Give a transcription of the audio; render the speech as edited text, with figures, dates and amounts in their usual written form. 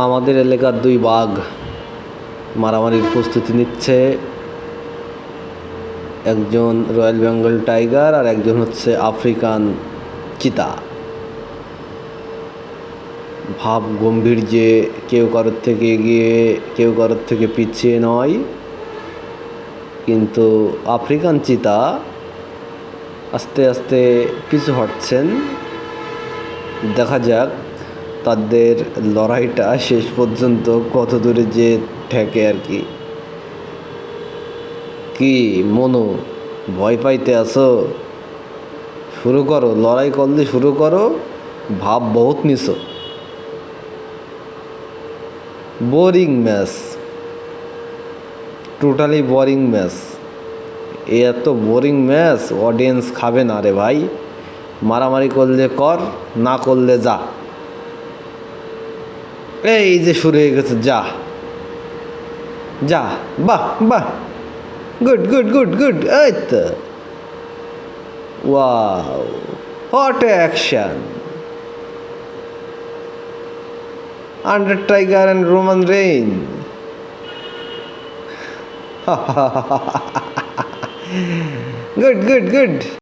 আমাদের এলাকার দুই বাঘ মারামারির প্রস্তুতি নিচ্ছে। একজন রয়্যাল বেঙ্গল টাইগার আর একজন হচ্ছে আফ্রিকান চিতা। ভাব গম্ভীর যে কেউ কারোর থেকে এগিয়ে কেউ কারোর থেকে পিছিয়ে নয়, কিন্তু আফ্রিকান চিতা আস্তে আস্তে পিছু হটছেন। দেখা যাক তাদের লড়াইটা শেষ পর্যন্ত কত দূরে যে ঠেকে আর কি। কি মনু, ভয় পাইতে আছো? শুরু করো, লড়াই করলে শুরু করো। ভাব বহুত নিছো। Boring match, totally boring match. এত বোরিং ম্যাচ অডিয়েন্স খাবে না রে ভাই। মারামারি করলে কর, না করলে যা। এই যে শুরু হয়ে গেছে, যা যা। বাহ বাহ, গুড গুড গুড গুড। এই তো, wow, hot action. Undertaker and Roman Reigns. Good, good, good.